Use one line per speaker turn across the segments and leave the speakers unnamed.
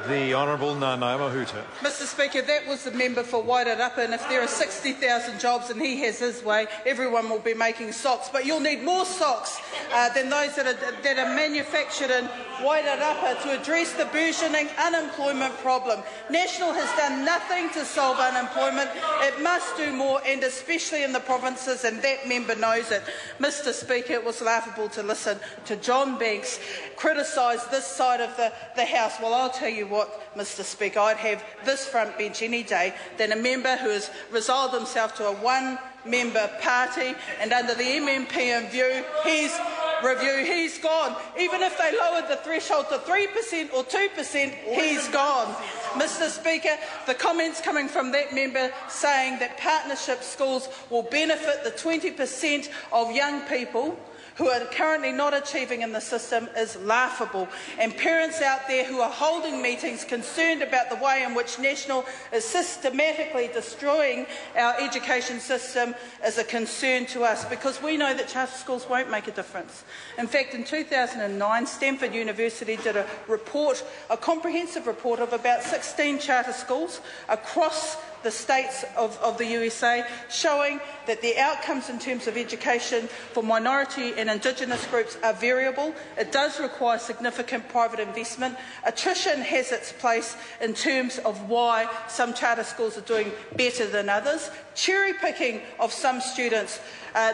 The Honourable Nanaia Mahuta.
Mr Speaker, that was the member for Wairarapa, and if there are 60,000 jobs and he has his way, everyone will be making socks. But you'll need more socks than those that are manufactured in Wairarapa to address the burgeoning unemployment problem. National has done nothing to solve unemployment. It must do more, and especially in the provinces, and that member knows it. Mr Speaker, it was laughable to listen to John Banks criticise this side of the House. Well, I'll tell you what, Mr Speaker, I'd have this front bench any day than a member who has resolved himself to a one-member party, and under the MMP review, he's gone. Even if they lowered the threshold to 3% or 2%, he's gone. Mr Speaker, the comments coming from that member saying that partnership schools will benefit the 20% of young people who are currently not achieving in the system is laughable. And parents out there who are holding meetings concerned about the way in which National is systematically destroying our education system is a concern to us, because we know that charter schools won't make a difference. In fact, in 2009, Stanford University did a comprehensive report of about 16 charter schools across the states of the USA, showing that the outcomes in terms of education for minority and Indigenous groups are variable. It does require significant private investment. Attrition has its place in terms of why some charter schools are doing better than others. Cherry-picking of some students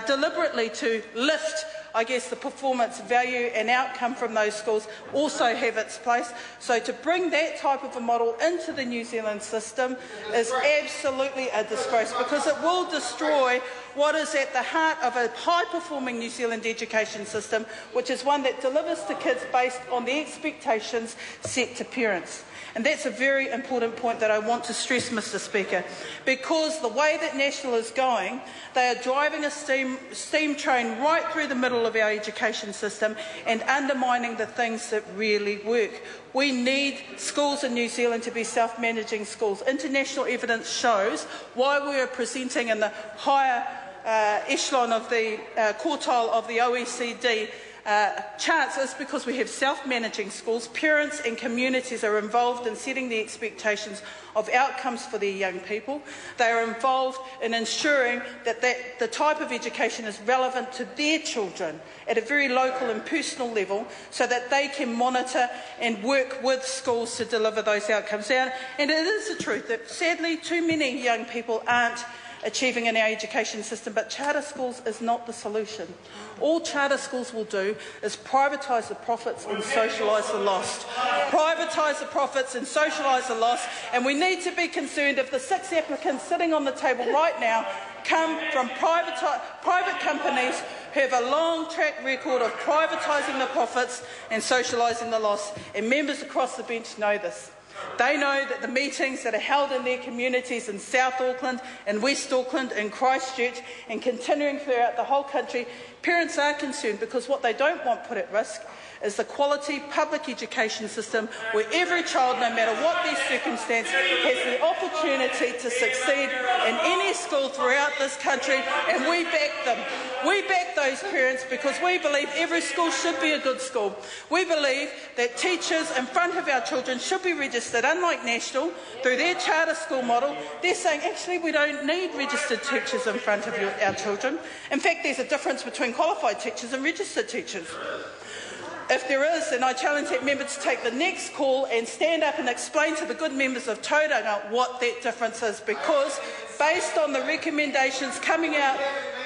deliberately to lift, I guess, the performance value and outcome from those schools also have its place. So to bring that type of a model into the New Zealand system is absolutely a disgrace, because it will destroy what is at the heart of a high-performing New Zealand education system, which is one that delivers to kids based on the expectations set to parents. And that's a very important point that I want to stress, Mr Speaker, because the way that National is going, they are driving a steam train right through the middle of our education system and undermining the things that really work. We need schools in New Zealand to be self-managing schools. International evidence shows why we are presenting in the higher echelon of the quartile of the OECD charts is because we have self-managing schools. Parents and communities are involved in setting the expectations of outcomes for their young people. They are involved in ensuring that the type of education is relevant to their children at a very local and personal level, so that they can monitor and work with schools to deliver those outcomes. And it is the truth that sadly too many young people aren't achieving in our education system, but charter schools is not the solution. All charter schools will do is privatise the profits and socialise the loss. Privatise the profits and socialise the loss, and we need to be concerned if the 6 applicants sitting on the table right now come from private companies who have a long track record of privatising the profits and socialising the loss. And members across the bench know this. They know that the meetings that are held in their communities in South Auckland and West Auckland and Christchurch and continuing throughout the whole country, parents are concerned, because what they don't want put at risk is the quality public education system where every child, no matter what their circumstance, has the opportunity to succeed in any school throughout this country, and we back them. We back those parents because we believe every school should be a good school. We believe that teachers in front of our children should be registered. Unlike National, through their charter school model, they're saying actually we don't need registered teachers in front of our children. In fact, there's a difference between qualified teachers and registered teachers. If there is, then I challenge that member to take the next call and stand up and explain to the good members of Tauranga what that difference is, because based on the recommendations coming out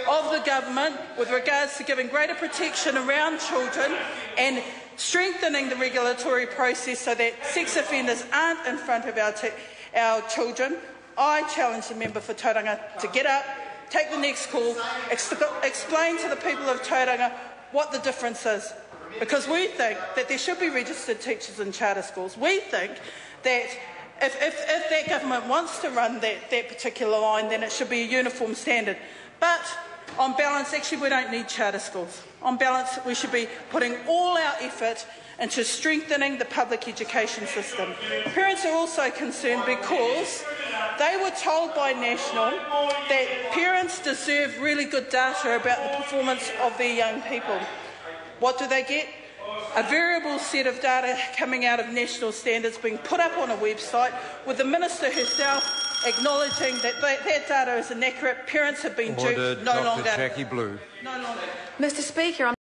of the government with regards to giving greater protection around children and strengthening the regulatory process so that sex offenders aren't in front of our children, I challenge the member for Tauranga to get up, take the next call, explain to the people of Tauranga what the difference is. Because we think that there should be registered teachers in charter schools. We think that if that government wants to run that particular line, then it should be a uniform standard. But on balance, actually, we don't need charter schools. On balance, we should be putting all our effort into strengthening the public education system. Parents are also concerned because they were told by National that parents deserve really good data about the performance of their young people. What do they get? a variable set of data coming out of national standards being put up on a website with the Minister herself acknowledging that that data is inaccurate. Parents have been duped.
Ordered,
No
Dr.
longer.
Jackie Blue.
No longer.
Mr. Speaker,